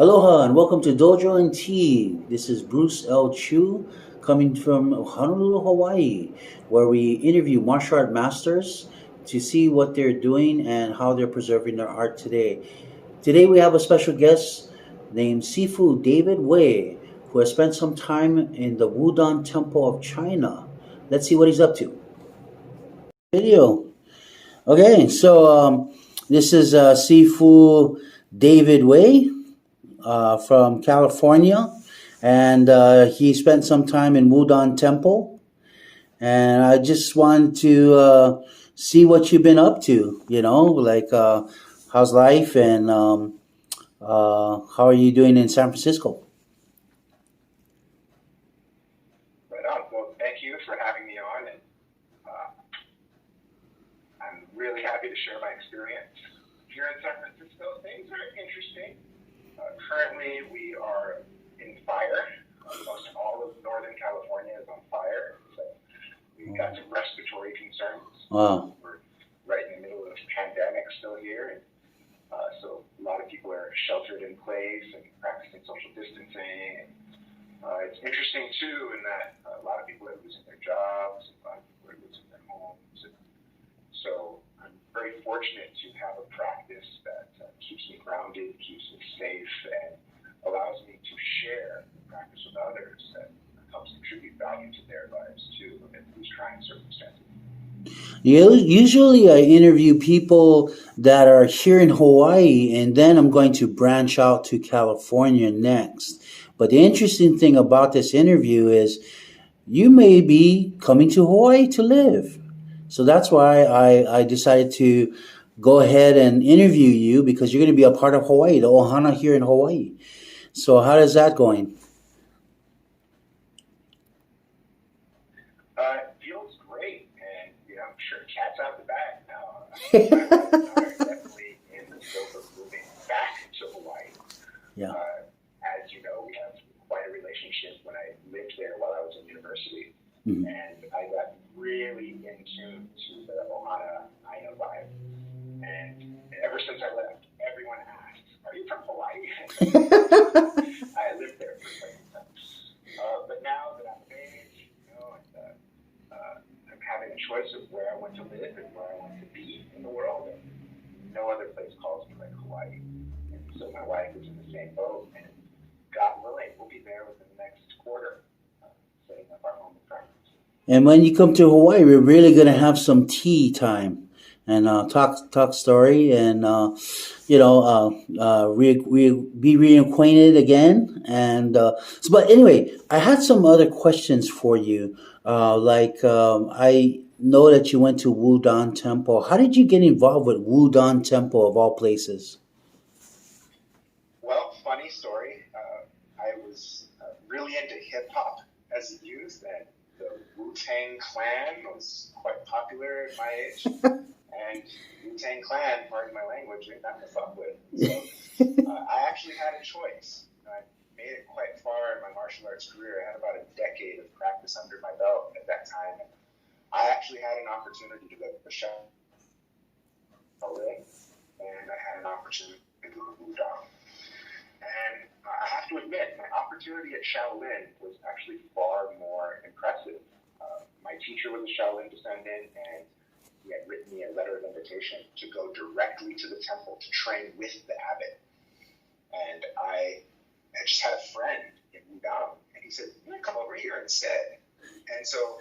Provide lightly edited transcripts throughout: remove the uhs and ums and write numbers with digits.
Aloha and welcome to Dojo and Tea. This is Bruce L. Chu coming from Honolulu, Hawaii, where we interview martial art masters to see what they're doing and how they're preserving their art today. Today we have a special guest named Sifu David Wei, who has spent some time in the Wudang Temple of China. Let's see what he's up to. Video. Okay, this is Sifu David Wei from California, and he spent some time in Wudang Temple. And I just wanted to see what you've been up to. How's life, and how are you doing in San Francisco? Right on. Well, thank you for having me on, and I'm really happy to share my experience here in San Francisco. Things are interesting. Currently, we are in fire. Most all of Northern California is on fire. So we've got some respiratory concerns. Wow. We're right in the middle of a pandemic still here. And, so a lot of people are sheltered in place and practicing social distancing. And, it's interesting, too, in that a lot of people are losing their jobs. A lot of people are losing their homes. And so I'm very fortunate to have a practice that keeps me grounded, keeps me safe, and allows me to share the practice with others that helps contribute value to their lives too in these trying circumstances. Usually, I interview people that are here in Hawaii, and then I'm going to branch out to California next. But the interesting thing about this interview is you may be coming to Hawaii to live. So that's why I decided to go ahead and interview you, because you're going to be a part of Hawaii, the Ohana here in Hawaii. So how is that going? It feels great, and I'm sure cat's out the bag now. My wife and I are definitely in the scope of moving back to Hawaii. Yeah. As you know, we have quite a relationship. When I lived there while I was in university, Mhm. and I got really in tune to the Ohana Aina vibe. And ever since I left, everyone asks, "Are you from Hawaii?" I lived there for quite some time. But now that I'm of age, and, I'm having a choice of where I want to live and where I want to be in the world, and no other place calls me like Hawaii. And so my wife is in the same boat, and God willing, we'll be there within the next quarter, setting up our home in France. And when you come to Hawaii, we're really going to have some tea time and talk story, and we be reacquainted again. And but anyway, I had some other questions for you. I know that you went to Wudang Temple. How did you get involved with Wudang Temple of all places? Well, funny story. I was really into hip hop as a youth, and the Wu-Tang Clan was quite popular at my age. And Wu-Tang Clan, pardon my language, ain't nothing to fuck with. So I actually had a choice. I made it quite far in my martial arts career. I had about a decade of practice under my belt at that time. And I actually had an opportunity to go to Shaolin, and I had an opportunity to go to Wudang. And I have to admit, my opportunity at Shaolin was actually far more impressive. My teacher was a Shaolin descendant, and he had written me a letter of invitation to go directly to the temple to train with the abbot. And I just had a friend in Wudang, and he said, "You want to come over here instead?" And so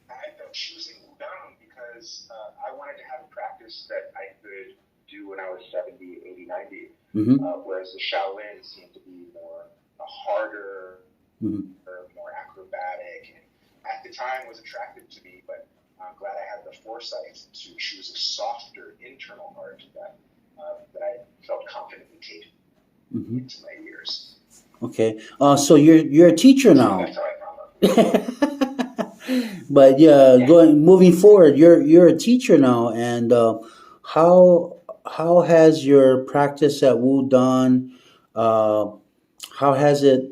I ended up choosing Wudang because I wanted to have a practice that I could do when I was 70, 80, 90. Mm-hmm. Whereas the Shaolin seemed to be more harder, or more acrobatic, and at the time was attractive to me, but I'm glad I had the foresight to choose a softer internal art that I felt confidently take into my years. Okay. So you're a teacher now. That's how I found out. But moving forward, you're a teacher now, and how has your practice at Wudang? How has it?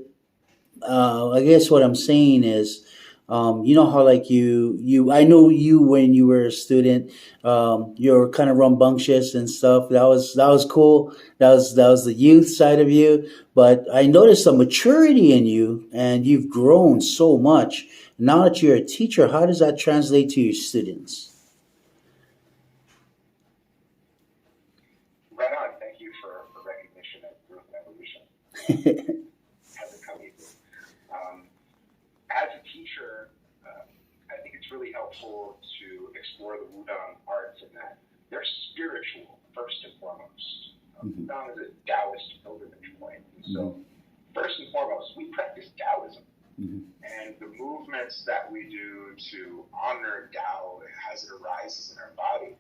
I guess what I'm saying is, You know how like I know you when you were a student, you're kind of rambunctious and stuff. That was cool. That was the youth side of you. But I noticed a maturity in you, and you've grown so much. Now that you're a teacher, how does that translate to your students? Right on. Thank you for recognition of growth and evolution. Hasn't come easy. Um, as a teacher, I think it's really helpful to explore the Wudang arts in that they're spiritual first and foremost. Mhm. Wudang is a Taoist pilgrimage point. And so, first and foremost, we practice Taoism. Mhm. And the movements that we do to honor Tao as it arises in our body,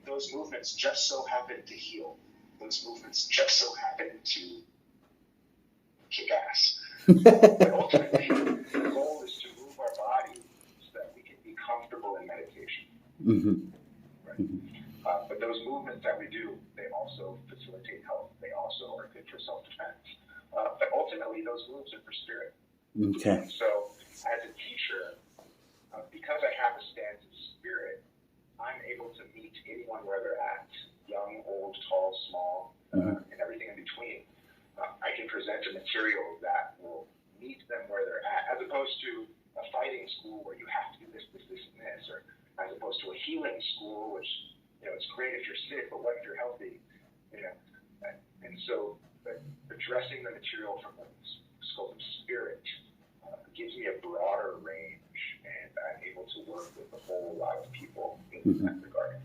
those movements just so happen to heal. Those movements just so happen to kick ass. But ultimately, the goal is to move our body so that we can be comfortable in meditation. Mhm. Right? Mhm. But those movements that we do, they also facilitate health. They also are good for self-defense. But ultimately, those moves are for spirit. Okay. And so, as a teacher, because I have a stance of spirit, I'm able to meet anyone where they're at, young, old, tall, small, and everything in between. I can present a material that will meet them where they're at, as opposed to a fighting school where you have to do this, this, this, and this, or as opposed to a healing school, which, it's great if you're sick, but what if you're healthy? You know, and so addressing the material from the scope of spirit gives me a broader range, and I'm able to work with a whole lot of people in that regard.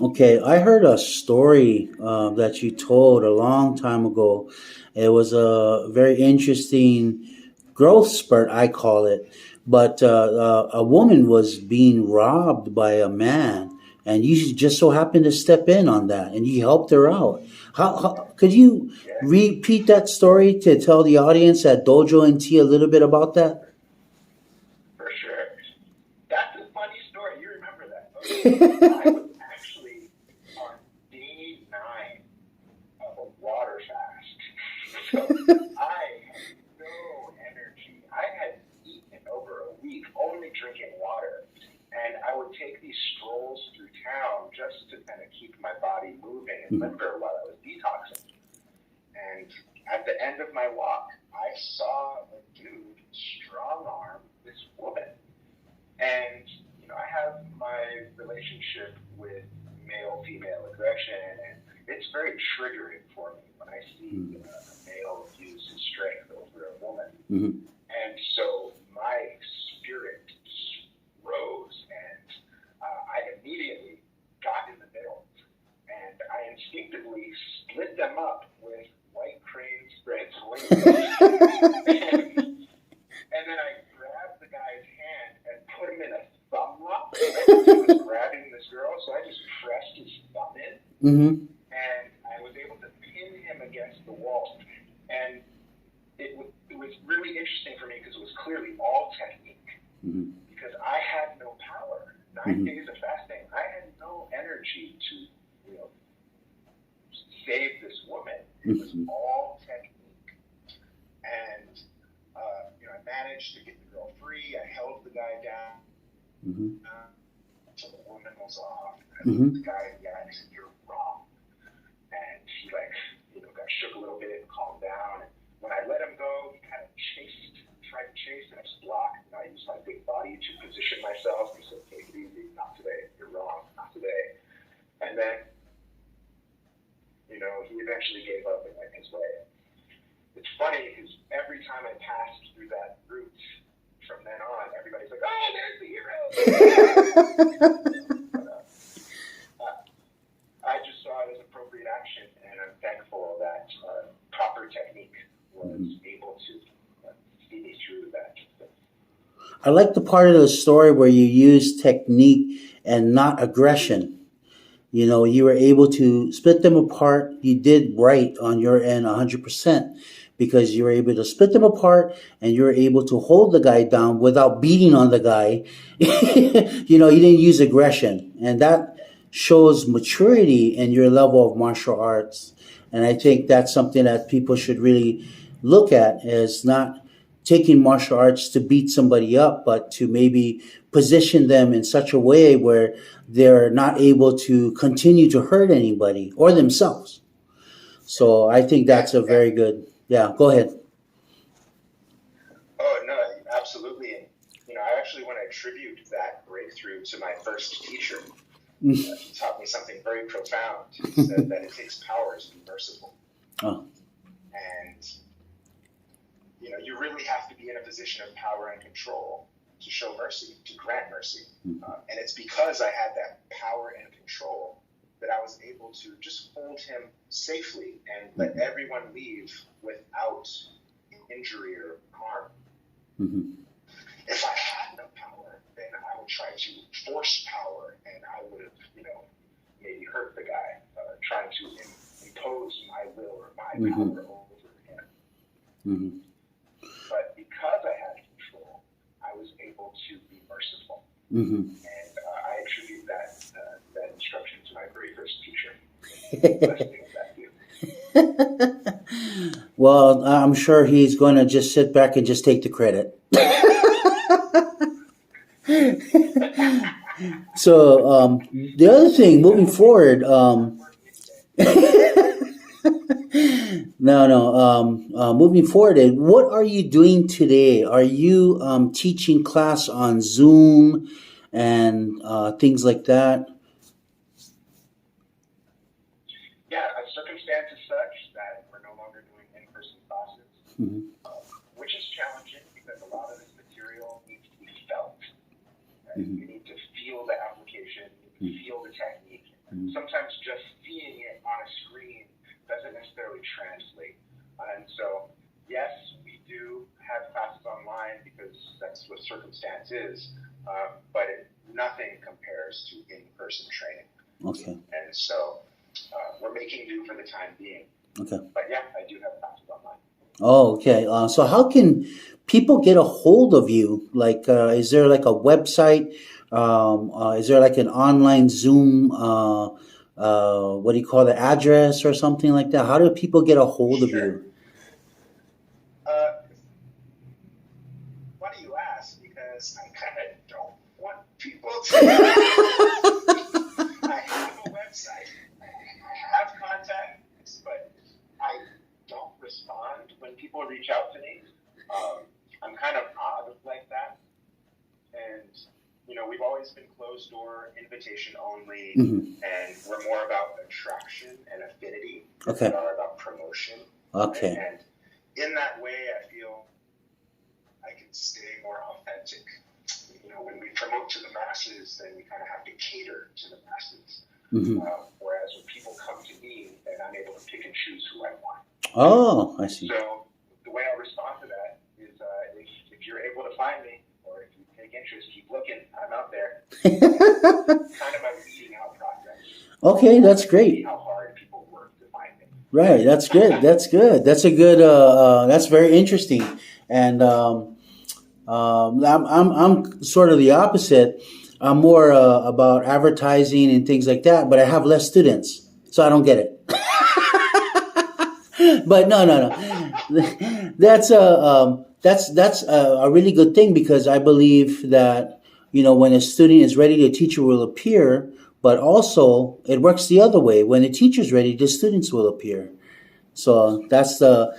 Okay, I heard a story that you told a long time ago. It was a very interesting growth spurt, I call it. But a woman was being robbed by a man, and you just so happened to step in on that, and you helped her out. How could you Yeah, repeat that story to tell the audience at Dojo and Tea a little bit about that? for sure. That's a funny story. You remember that? Okay, so I was actually on day 9 of a water fast. So I had no energy. I had eaten over a week, only drinking water. And I would take these strolls through town just to kind of keep my body moving and limber while I was detoxing. And at the end of my walk, I saw a dude strong arm this woman. And, I have my relationship with male female aggression, and it's very triggering for me when I see a male use his strength over a woman. Mm-hmm. And so my spirit rose, and I immediately got in the middle, and I instinctively split them up with white crane spreads wings. And then I grabbed the guy's hand and put him in a thumb lock. Right? He was grabbing this girl, so I just pressed his thumb in, Mm-hmm. and I was able to pin him against the wall. And it was really interesting for me because it was clearly all technique. Mm-hmm. Because I had no power. 9 days of fasting, I had no energy to, save this woman. It was all technique. And I managed to get the girl free. I held the guy down until the woman was off. I looked the guy in the eye and I said, "You're wrong." And he got shook a little bit and calmed down. And when I let him go, he kind of tried to chase, and I just blocked. And I used my big body to position myself. And he said, "Take it easy. Not today. You're wrong. Not today." And then, he eventually gave up and went his way. It's funny because every time I passed through that route from then on, everybody's like, "Oh, there's the hero." But, I just saw it as appropriate action, and I'm thankful that proper technique was able to see me through that. I like the part of the story where you use technique and not aggression. You were able to split them apart. You did right on your end 100% because you were able to split them apart and you were able to hold the guy down without beating on the guy. You didn't use aggression. And that shows maturity in your level of martial arts. And I think that's something that people should really look at, is not taking martial arts to beat somebody up, but to maybe position them in such a way where they're not able to continue to hurt anybody or themselves. So I think that's a very good. Yeah, go ahead. Oh, no, absolutely. And, I actually want to attribute that breakthrough to my first teacher. He taught me something very profound. He said that it takes power to be merciful. Oh. And, you really have to be in a position of power and control to show mercy, to grant mercy. And it's because I had that power and control that I was able to just hold him safely and let everyone leave without injury or harm. Mm-hmm. If I had no power, then I would try to force power, and I would have, maybe hurt the guy, trying to impose my will or my power over him. Mm-hmm. But because I had control, I was able to be merciful. Mm-hmm. And I attribute that instruction to my very first teacher. Blessing of that too. Well, I'm sure he's going to just sit back and just take the credit. So the other thing, moving forward, moving forward, what are you doing today? Are you teaching class on Zoom and things like that? Yeah, circumstances such that we're no longer doing in-person classes, which is challenging because a lot of this material needs to be felt. Right? You need to feel the application, you need to feel the technique. Sometimes just seeing it on a screen doesn't necessarily translate. And so, yes, we do have classes online because that's what circumstance is, but nothing compares to in-person training. Okay. And so we're making do for the time being. Okay. But yeah, I do have classes online. Oh, okay. So how can people get a hold of you? Like, is there like a website? Is there like an online Zoom, what do you call the address or something like that? How do people get a hold of you? Why do you ask? Because I kind of don't want people to. I have a website. I have contacts, but I don't respond when people reach out to me. I'm kind of odd like that. And, we've always been closed door, invitation only, and we're more about attraction and affinity than about promotion. Okay. And in that way, I feel I can stay more authentic. When we promote to the masses, then we kind of have to cater to the masses. Whereas when people come to me, then I'm able to pick and choose who I want. Oh, I see. So the way I respond to that is if you're able to find me, or if you take interest, keep looking. I'm out there. Kind of a weeding out process. Okay, that's great. How hard people work to find me. Right, that's good. That's good. That's a good. That's very interesting. And I'm sort of the opposite. I'm more about advertising and things like that, but I have less students, so I don't get it. But no. That's a really good thing because I believe that when a student is ready, the teacher will appear. But also, it works the other way. When the teacher's ready, the students will appear. So that's the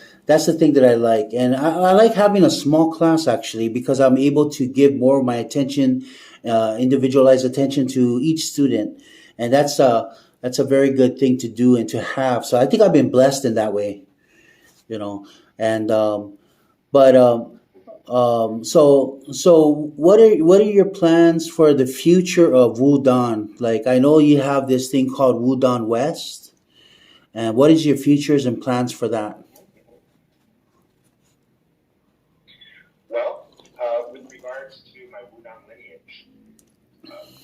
thing that I like, and I like having a small class actually because I'm able to give more of my attention, individualized attention to each student, and that's a very good thing to do and to have. So I think I've been blessed in that way, and so what are your plans for the future of Wudang? Like I know you have this thing called Wudang West. And what is your futures and plans for that? Well, with regards to my Wudang lineage,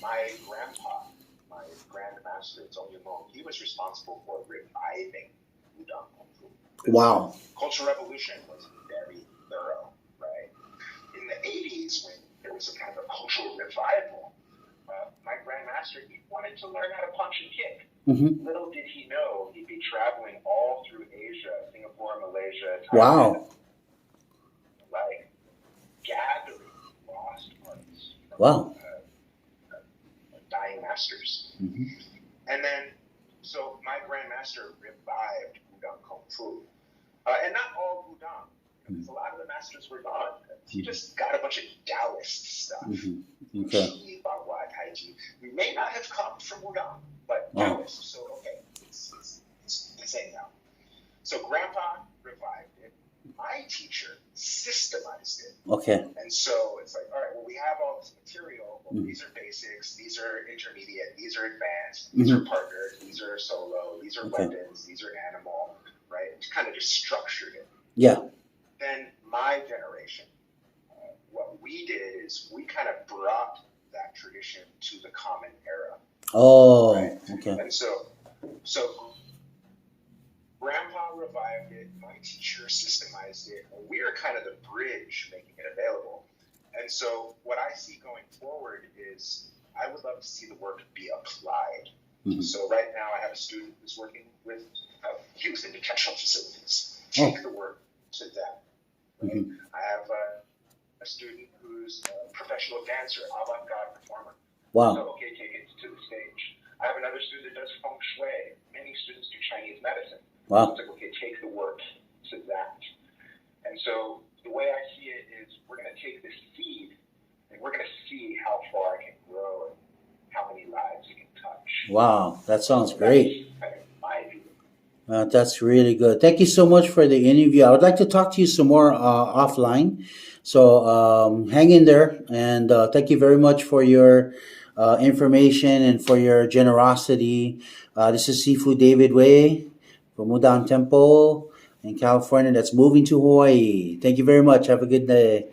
my grandpa, my grandmaster, he was responsible for reviving Wudang Kung Fu. Wow. Cultural Revolution was very thorough, right? In the 80s, when there was a kind of a cultural revival, my grandmaster, he wanted to learn how to punch and kick. Little did he know he'd be traveling all through Asia, Singapore, Malaysia, Thailand. Wow. Like Wow. Dying masters. Hmm. And then, so my grandmaster revived Wudang Kung Fu. And not all Wudang, because a lot of the masters were gone. He just got a bunch of Taoist stuff. Mm-hmm. Okay. Qi, Bagua, Tai Chi. We may not have come from Wudang, but Oh. Taoist. So, okay, it's the same now. So Grandpa revived it. My teacher systemized it. Okay. And so it's like, all right, well, we have all this material. Well, these are basics. These are intermediate. These are advanced. These are partnered. These are solo. These are weapons. These are animal. Right? It kind of just structured it. Yeah. Then my generation, what we did is we kind of brought that tradition to the common era. Oh. Right? Okay. And so Grandpa revived it, my teacher systemized it, and we're kind of the bridge making it available. And so what I see going forward is I would love to see the work be applied. Mm-hmm. So right now I have a student who's working with youth in detention facilities. Take the work to them. Right? Mm-hmm. I have a student who's a professional dancer, avant-garde performer. Wow. So, okay, take it to the stage. I have another student that does feng shui. Many students do Chinese medicine. Wow. It's like, okay, take the work to that. And so the way I see it is we're going to take this seed and we're going to see how far it can grow and how many lives it can touch. Wow. That sounds So great. that's kind of my view. That's really good. Thank you so much for the interview. I would like to talk to you some more offline. So hang in there. And thank you very much for your information and for your generosity. This is Sifu David Wei from Wudang Temple in California that's moving to Hawaii. Thank you very much. Have a good day.